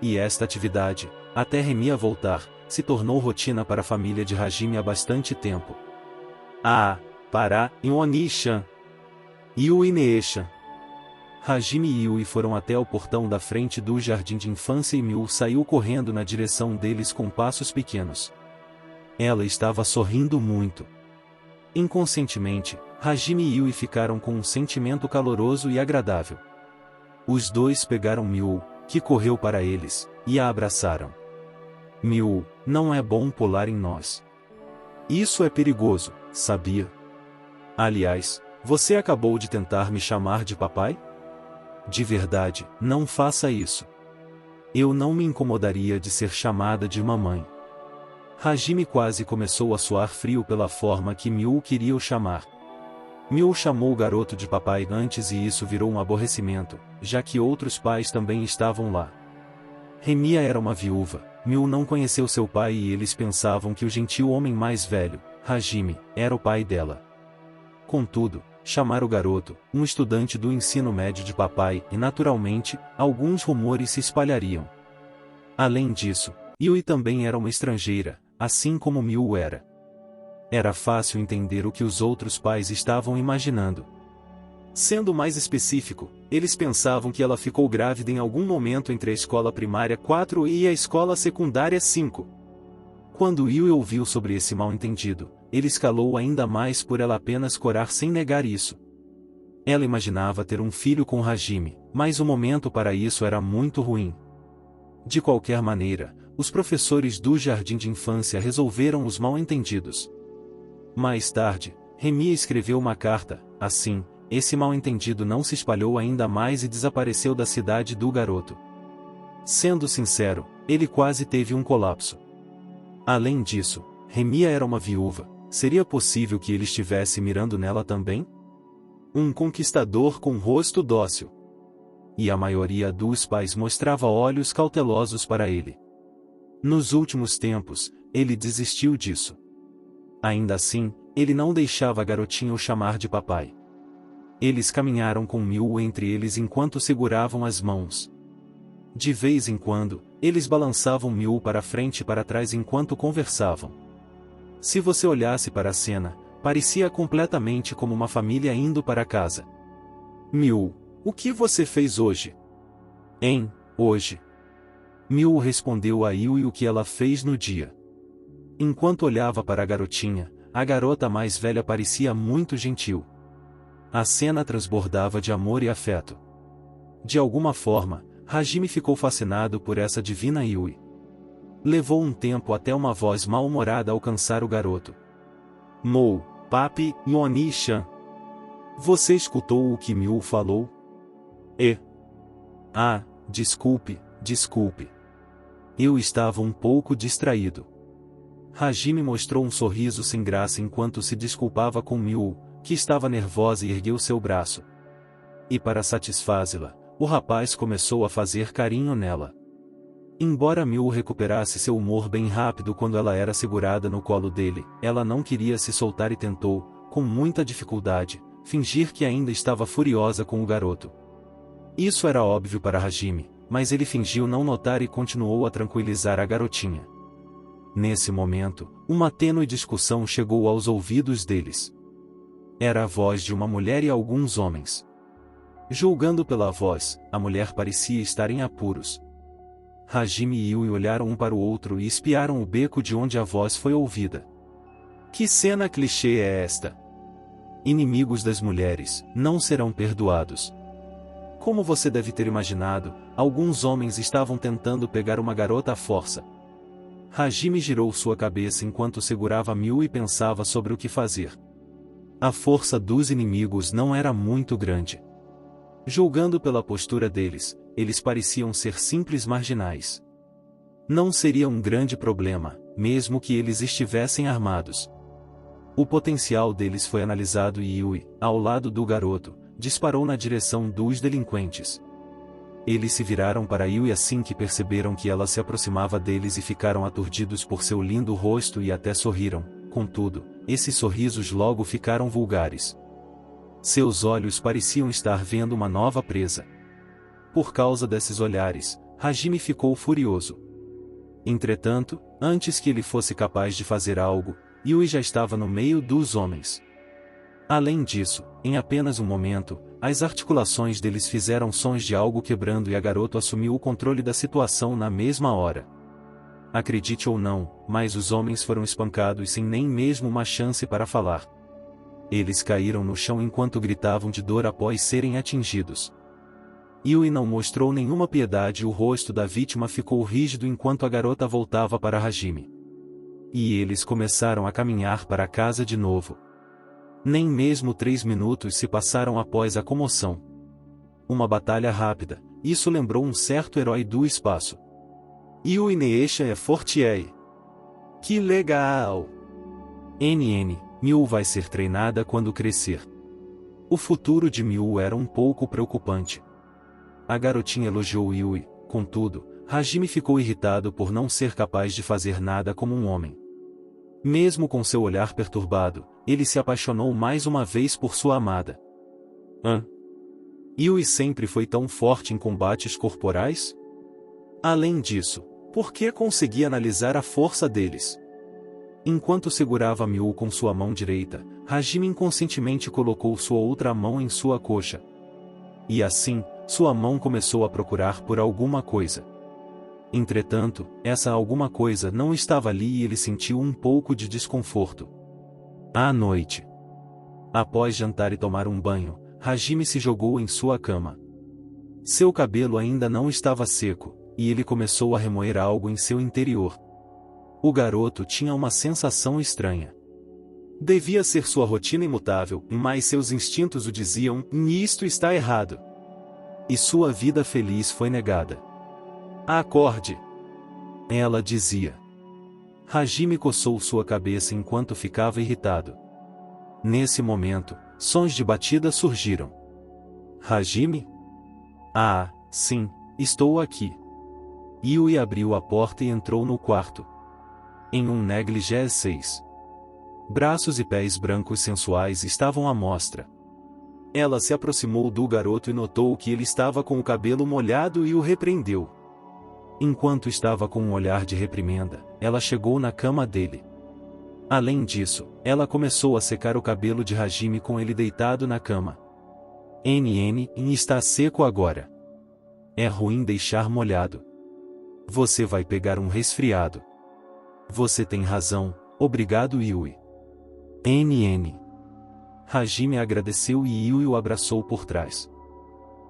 E esta atividade, até Remia voltar, se tornou rotina para a família de Hajime há bastante tempo. Para, Oni-chan. Yui Nee-chan. Hajime e Yui foram até o portão da frente do jardim de infância e Miu saiu correndo na direção deles com passos pequenos. Ela estava sorrindo muito. Inconscientemente, Hajime e Yui ficaram com um sentimento caloroso e agradável. Os dois pegaram Miu, que correu para eles, e a abraçaram. Miu, não é bom pular em nós. Isso é perigoso, sabia? Aliás, você acabou de tentar me chamar de papai? De verdade, não faça isso. Eu não me incomodaria de ser chamada de mamãe. Hajime quase começou a suar frio pela forma que Miu queria o chamar. Miu chamou o garoto de papai antes e isso virou um aborrecimento, já que outros pais também estavam lá. Remia era uma viúva, Miu não conheceu seu pai e eles pensavam que o gentil homem mais velho, Hajime, era o pai dela. Contudo, chamar o garoto, um estudante do ensino médio de papai e naturalmente, alguns rumores se espalhariam. Além disso, Yui também era uma estrangeira, assim como Miu era. Era fácil entender o que os outros pais estavam imaginando. Sendo mais específico, eles pensavam que ela ficou grávida em algum momento entre a escola primária 4 e a escola secundária 5. Quando Yui ouviu sobre esse mal-entendido, ele escalou ainda mais por ela apenas corar sem negar isso. Ela imaginava ter um filho com Hajime, mas o momento para isso era muito ruim. De qualquer maneira, os professores do jardim de infância resolveram os mal-entendidos. Mais tarde, Remia escreveu uma carta, assim, esse mal-entendido não se espalhou ainda mais e desapareceu da cidade do garoto. Sendo sincero, ele quase teve um colapso. Além disso, Remia era uma viúva, seria possível que ele estivesse mirando nela também? Um conquistador com rosto dócil. E a maioria dos pais mostrava olhos cautelosos para ele. Nos últimos tempos, ele desistiu disso. Ainda assim, ele não deixava a garotinha o chamar de papai. Eles caminharam com Miu entre eles enquanto seguravam as mãos. De vez em quando, eles balançavam Miu para frente e para trás enquanto conversavam. Se você olhasse para a cena, parecia completamente como uma família indo para casa. Miu, o que você fez hoje? Hoje. Miu respondeu a Yui o que ela fez no dia. Enquanto olhava para a garotinha, a garota mais velha parecia muito gentil. A cena transbordava de amor e afeto. De alguma forma, Hajime ficou fascinado por essa divina Yui. Levou um tempo até uma voz mal-humorada alcançar o garoto. Mou, papi, Yoni-chan. Você escutou o que Miu falou? Ah, desculpe. Eu estava um pouco distraído. Hajime mostrou um sorriso sem graça enquanto se desculpava com Miu, que estava nervosa e ergueu seu braço. E para satisfazê-la, o rapaz começou a fazer carinho nela. Embora Miu recuperasse seu humor bem rápido quando ela era segurada no colo dele, ela não queria se soltar e tentou, com muita dificuldade, fingir que ainda estava furiosa com o garoto. Isso era óbvio para Hajime, mas ele fingiu não notar e continuou a tranquilizar a garotinha. Nesse momento, uma tênue discussão chegou aos ouvidos deles. Era a voz de uma mulher e alguns homens. Julgando pela voz, a mulher parecia estar em apuros. Hajime e Yui olharam um para o outro e espiaram o beco de onde a voz foi ouvida. Que cena clichê é esta? Inimigos das mulheres, não serão perdoados. Como você deve ter imaginado, alguns homens estavam tentando pegar uma garota à força. Hajime girou sua cabeça enquanto segurava Miu e pensava sobre o que fazer. A força dos inimigos não era muito grande. Julgando pela postura deles, eles pareciam ser simples marginais. Não seria um grande problema, mesmo que eles estivessem armados. O potencial deles foi analisado e Yui, ao lado do garoto, disparou na direção dos delinquentes. Eles se viraram para Yui assim que perceberam que ela se aproximava deles e ficaram aturdidos por seu lindo rosto e até sorriram, contudo, esses sorrisos logo ficaram vulgares. Seus olhos pareciam estar vendo uma nova presa. Por causa desses olhares, Hajime ficou furioso. Entretanto, antes que ele fosse capaz de fazer algo, Yui já estava no meio dos homens. Além disso, em apenas um momento, as articulações deles fizeram sons de algo quebrando e a garota assumiu o controle da situação na mesma hora. Acredite ou não, mas os homens foram espancados sem nem mesmo uma chance para falar. Eles caíram no chão enquanto gritavam de dor após serem atingidos. Yui não mostrou nenhuma piedade e o rosto da vítima ficou rígido enquanto a garota voltava para Hajime. E eles começaram a caminhar para casa de novo. Nem mesmo 3 minutos se passaram após a comoção. Uma batalha rápida, isso lembrou um certo herói do espaço. Yui Neesha é forte. Que legal! NN, Miu vai ser treinada quando crescer. O futuro de Miu era um pouco preocupante. A garotinha elogiou Yui, contudo, Hajime ficou irritado por não ser capaz de fazer nada como um homem. Mesmo com seu olhar perturbado, ele se apaixonou mais uma vez por sua amada. Yui sempre foi tão forte em combates corporais? Além disso, por que conseguia analisar a força deles? Enquanto segurava Miu com sua mão direita, Hajime inconscientemente colocou sua outra mão em sua coxa. E assim, sua mão começou a procurar por alguma coisa. Entretanto, essa alguma coisa não estava ali e ele sentiu um pouco de desconforto. À noite, após jantar e tomar um banho, Hajime se jogou em sua cama. Seu cabelo ainda não estava seco, e ele começou a remoer algo em seu interior. O garoto tinha uma sensação estranha. Devia ser sua rotina imutável, mas seus instintos o diziam: isto está errado. E sua vida feliz foi negada. Acorde! Ela dizia. Hajime coçou sua cabeça enquanto ficava irritado. Nesse momento, sons de batida surgiram. Hajime? Ah, sim, estou aqui. Yui abriu a porta e entrou no quarto. Em um negligé 6. Braços e pés brancos sensuais estavam à mostra. Ela se aproximou do garoto e notou que ele estava com o cabelo molhado e o repreendeu. Enquanto estava com um olhar de reprimenda, ela chegou na cama dele. Além disso, ela começou a secar o cabelo de Hajime com ele deitado na cama. Está seco agora. É ruim deixar molhado. Você vai pegar um resfriado. Você tem razão, obrigado Yui. Hajime agradeceu e Yui o abraçou por trás.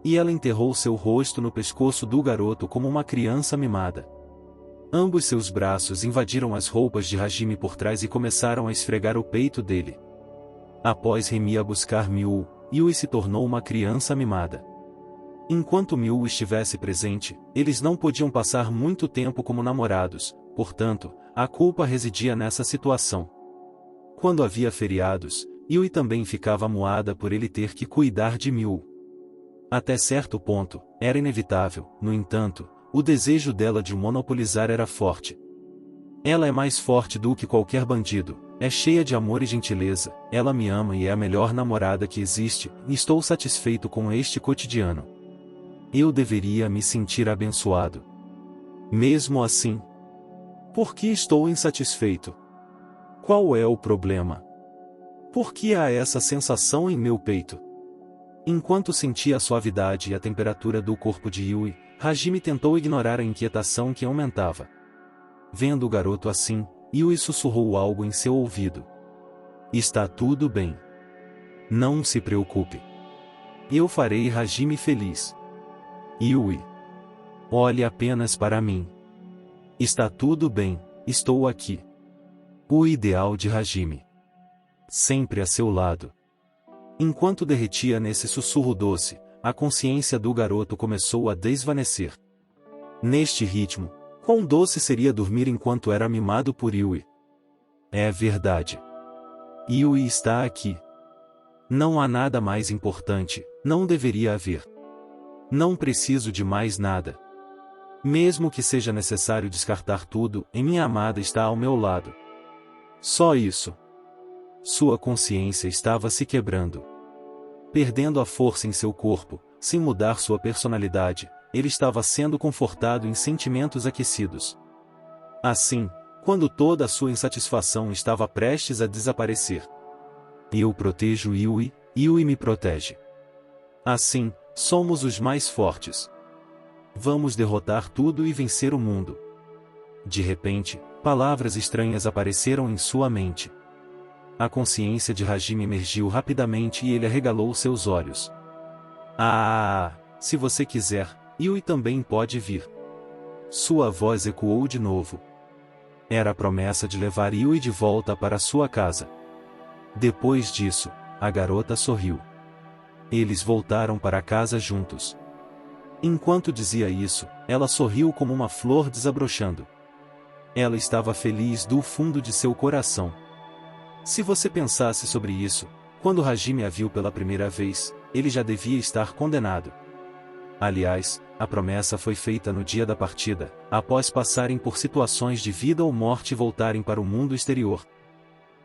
E ela enterrou seu rosto no pescoço do garoto como uma criança mimada. Ambos seus braços invadiram as roupas de Hajime por trás e começaram a esfregar o peito dele. Após remir a buscar Miu, Yui se tornou uma criança mimada. Enquanto Miu estivesse presente, eles não podiam passar muito tempo como namorados, portanto, a culpa residia nessa situação. Quando havia feriados, Yui também ficava amuada por ele ter que cuidar de Miu. Até certo ponto, era inevitável, no entanto, o desejo dela de o monopolizar era forte. Ela é mais forte do que qualquer bandido, é cheia de amor e gentileza, ela me ama e é a melhor namorada que existe, e estou satisfeito com este cotidiano. Eu deveria me sentir abençoado. Mesmo assim, por que estou insatisfeito? Qual é o problema? Por que há essa sensação em meu peito? Enquanto sentia a suavidade e a temperatura do corpo de Yui, Hajime tentou ignorar a inquietação que aumentava. Vendo o garoto assim, Yui sussurrou algo em seu ouvido. Está tudo bem. Não se preocupe. Eu farei Hajime feliz. Yui. Olhe apenas para mim. Está tudo bem, estou aqui. O ideal de Hajime. Sempre a seu lado. Enquanto derretia nesse sussurro doce, a consciência do garoto começou a desvanecer. Neste ritmo, quão doce seria dormir enquanto era mimado por Yui. É verdade. Yui está aqui. Não há nada mais importante, não deveria haver. Não preciso de mais nada. Mesmo que seja necessário descartar tudo, minha amada está ao meu lado. Só isso. Sua consciência estava se quebrando. Perdendo a força em seu corpo, sem mudar sua personalidade, ele estava sendo confortado em sentimentos aquecidos. Assim, quando toda a sua insatisfação estava prestes a desaparecer. Eu protejo Yui, Yui me protege. Assim, somos os mais fortes. Vamos derrotar tudo e vencer o mundo. De repente, palavras estranhas apareceram em sua mente. A consciência de Hajime emergiu rapidamente e ele arregalou seus olhos. Se você quiser, Yui também pode vir. Sua voz ecoou de novo. Era a promessa de levar Yui de volta para sua casa. Depois disso, a garota sorriu. Eles voltaram para casa juntos. Enquanto dizia isso, ela sorriu como uma flor desabrochando. Ela estava feliz do fundo de seu coração. Se você pensasse sobre isso, Quando Hajime a viu pela primeira vez, ele já devia estar condenado. Aliás, a promessa foi feita no dia da partida, após passarem por situações de vida ou morte e voltarem para o mundo exterior.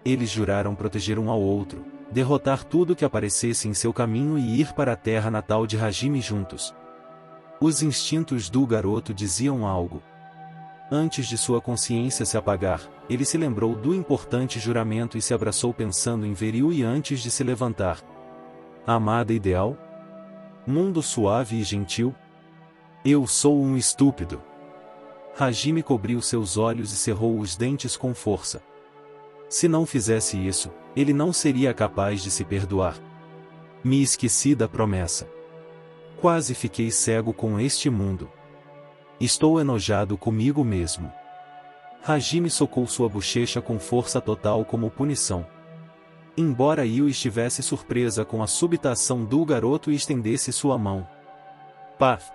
Eles juraram proteger um ao outro, derrotar tudo que aparecesse em seu caminho e ir para a terra natal de Hajime juntos. Os instintos do garoto diziam algo. Antes de sua consciência se apagar, ele se lembrou do importante juramento e se abraçou pensando em ver Yui antes de se levantar. Amada ideal? Mundo suave e gentil? Eu sou um estúpido. Hajime cobriu seus olhos e cerrou os dentes com força. Se não fizesse isso, ele não seria capaz de se perdoar. Me esqueci da promessa. Quase fiquei cego com este mundo. Estou enojado comigo mesmo. Hajime socou sua bochecha com força total como punição. Embora Yui estivesse surpresa com a súbita ação do garoto e estendesse sua mão. Paf!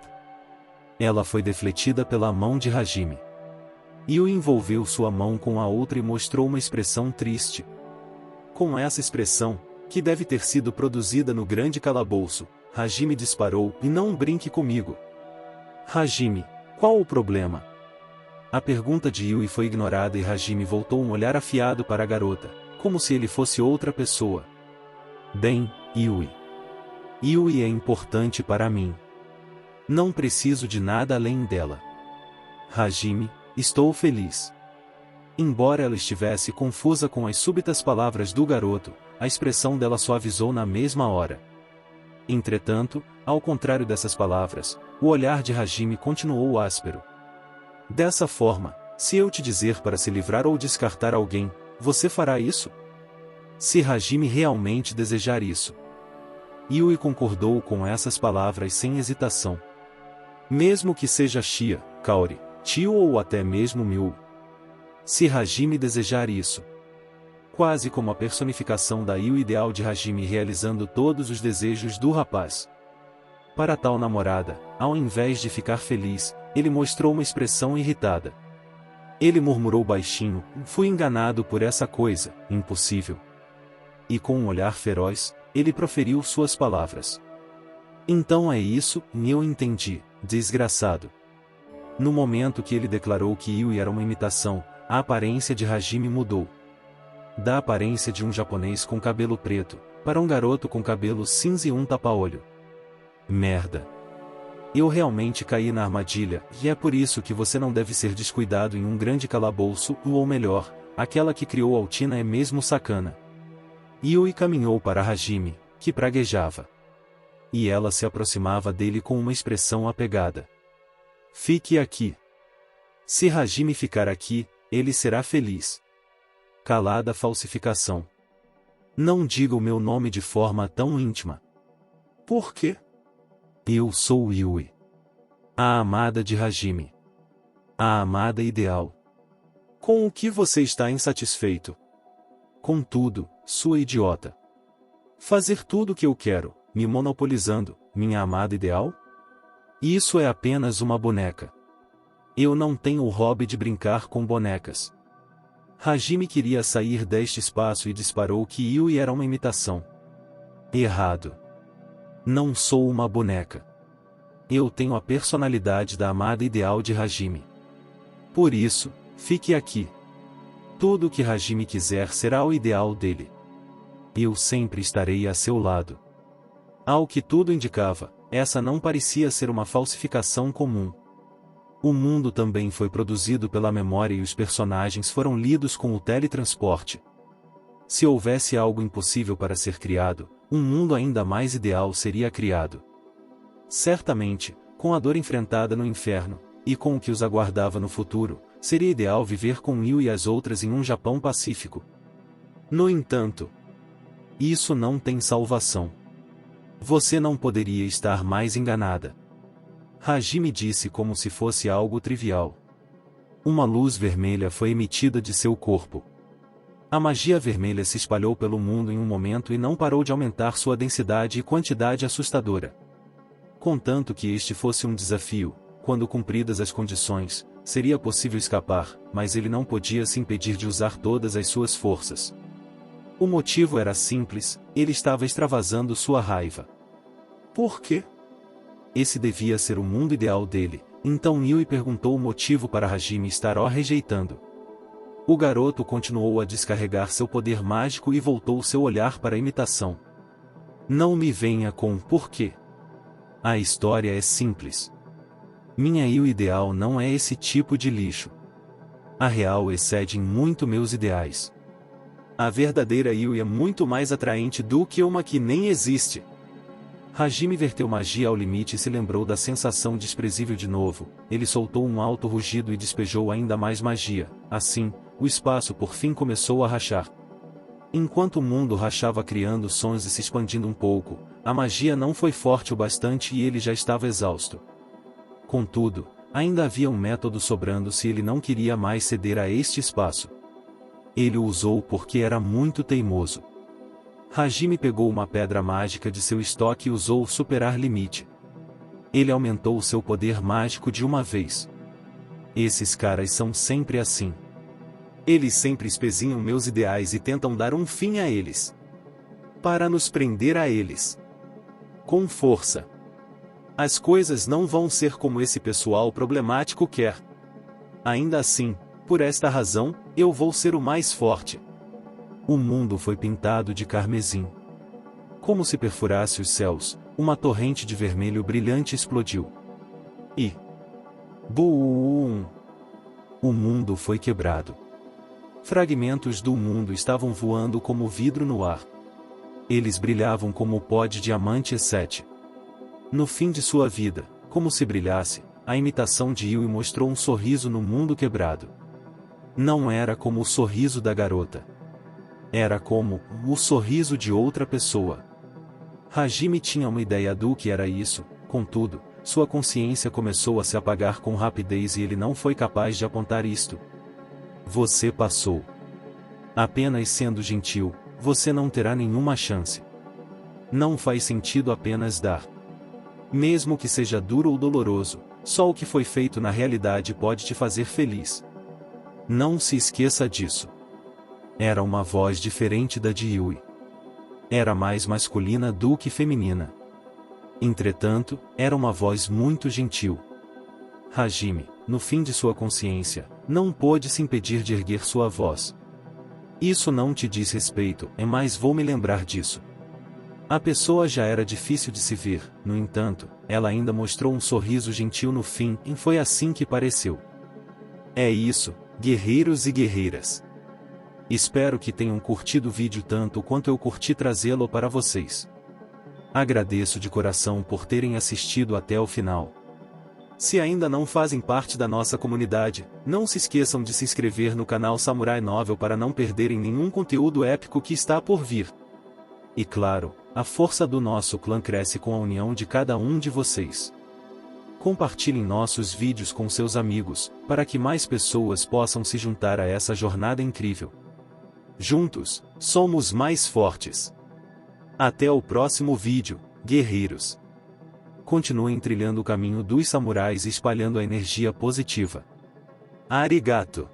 Ela foi defletida pela mão de Hajime. Yui envolveu sua mão com a outra e mostrou uma expressão triste. Com essa expressão, que deve ter sido produzida no grande calabouço, Hajime disparou: "E não brinque comigo." Hajime, qual o problema? A pergunta de Yui foi ignorada e Hajime voltou um olhar afiado para a garota, como se ele fosse outra pessoa. Bem, Yui. Yui é importante para mim. Não preciso de nada além dela. Hajime, estou feliz. Embora ela estivesse confusa com as súbitas palavras do garoto, a expressão dela suavizou na mesma hora. Entretanto, ao contrário dessas palavras, o olhar de Hajime continuou áspero. Dessa forma, se eu te dizer para se livrar ou descartar alguém, você fará isso? Se Hajime realmente desejar isso. Yui concordou com essas palavras sem hesitação. Mesmo que seja Shia, Kaori, Tio ou até mesmo Miu. Se Hajime desejar isso. Quase como a personificação da Yui ideal de Hajime realizando todos os desejos do rapaz. Para tal namorada, ao invés de ficar feliz, ele mostrou uma expressão irritada. Ele murmurou baixinho: "Fui enganado por essa coisa, impossível." E com um olhar feroz, ele proferiu suas palavras. Então é isso, eu entendi, desgraçado. No momento que ele declarou que Yui era uma imitação, a aparência de Hajime mudou. Da aparência de um japonês com cabelo preto, para um garoto com cabelo cinza e um tapa-olho. Merda. Eu realmente caí na armadilha, e é por isso que você não deve ser descuidado em um grande calabouço, ou melhor, aquela que criou Altina é mesmo sacana. Yui caminhou para Hajime, que praguejava. E ela se aproximava dele com uma expressão apegada. Fique aqui. Se Hajime ficar aqui, ele será feliz. Calada falsificação. Não diga o meu nome de forma tão íntima. Por quê? Eu sou Yui. A amada de Hajime. A amada ideal. Com o que você está insatisfeito? Contudo, sua idiota. Fazer tudo o que eu quero, me monopolizando, minha amada ideal? Isso é apenas uma boneca. Eu não tenho o hobby de brincar com bonecas. Hajime queria sair deste espaço e disparou que Yui era uma imitação. Errado. Não sou uma boneca. Eu tenho a personalidade da amada ideal de Hajime. Por isso, fique aqui. Tudo o que Hajime quiser será o ideal dele. Eu sempre estarei a seu lado. Ao que tudo indicava, essa não parecia ser uma falsificação comum. O mundo também foi produzido pela memória e os personagens foram lidos com o teletransporte. Se houvesse algo impossível para ser criado, um mundo ainda mais ideal seria criado. Certamente, com a dor enfrentada no inferno, e com o que os aguardava no futuro, seria ideal viver com Yu e as outras em um Japão pacífico. No entanto, isso não tem salvação. Você não poderia estar mais enganada. Hajime disse como se fosse algo trivial. Uma luz vermelha foi emitida de seu corpo. A magia vermelha se espalhou pelo mundo em um momento e não parou de aumentar sua densidade e quantidade assustadora. Contanto que este fosse um desafio, quando cumpridas as condições, seria possível escapar, mas ele não podia se impedir de usar todas as suas forças. O motivo era simples, ele estava extravasando sua raiva. Por quê? Esse devia ser o mundo ideal dele, então Yui perguntou o motivo para Hajime estar o rejeitando. O garoto continuou a descarregar seu poder mágico e voltou seu olhar para a imitação. Não me venha com porquê. A história é simples. Minha Yui ideal não é esse tipo de lixo. A real excede em muito meus ideais. A verdadeira Yui é muito mais atraente do que uma que nem existe. Hajime verteu magia ao limite e se lembrou da sensação desprezível de novo. Ele soltou um alto rugido e despejou ainda mais magia. Assim, o espaço por fim começou a rachar. Enquanto o mundo rachava criando sons e se expandindo um pouco, a magia não foi forte o bastante e ele já estava exausto. Contudo, ainda havia um método sobrando se ele não queria mais ceder a este espaço. Ele o usou porque era muito teimoso. Hajime pegou uma pedra mágica de seu estoque e usou o superar limite. Ele aumentou seu poder mágico de uma vez. Esses caras são sempre assim. Eles sempre espezinham meus ideais e tentam dar um fim a eles. Para nos prender a eles. Com força. As coisas não vão ser como esse pessoal problemático quer. Ainda assim, por esta razão, eu vou ser o mais forte. O mundo foi pintado de carmesim. Como se perfurasse os céus, uma torrente de vermelho brilhante explodiu. E... Boom! O mundo foi quebrado. Fragmentos do mundo estavam voando como vidro no ar. Eles brilhavam como o pó de diamante E7. No fim de sua vida, como se brilhasse, a imitação de Yui mostrou um sorriso no mundo quebrado. Não era como o sorriso da garota. Era como o sorriso de outra pessoa. Hajime tinha uma ideia do que era isso, contudo, sua consciência começou a se apagar com rapidez e ele não foi capaz de apontar isto. Você passou. Apenas sendo gentil, você não terá nenhuma chance. Não faz sentido apenas dar. Mesmo que seja duro ou doloroso, só o que foi feito na realidade pode te fazer feliz. Não se esqueça disso. Era uma voz diferente da de Yui. Era mais masculina do que feminina. Entretanto, era uma voz muito gentil. Hajime, no fim de sua consciência, não pôde se impedir de erguer sua voz. Isso não te diz respeito, mas vou me lembrar disso. A pessoa já era difícil de se ver, no entanto, ela ainda mostrou um sorriso gentil no fim, e foi assim que pareceu. É isso, guerreiros e guerreiras. Espero que tenham curtido o vídeo tanto quanto eu curti trazê-lo para vocês. Agradeço de coração por terem assistido até o final. Se ainda não fazem parte da nossa comunidade, não se esqueçam de se inscrever no canal Samurai Novel para não perderem nenhum conteúdo épico que está por vir. E claro, a força do nosso clã cresce com a união de cada um de vocês. Compartilhem nossos vídeos com seus amigos, para que mais pessoas possam se juntar a essa jornada incrível. Juntos, somos mais fortes. Até o próximo vídeo, guerreiros. Continuem trilhando o caminho dos samurais e espalhando a energia positiva. Arigato.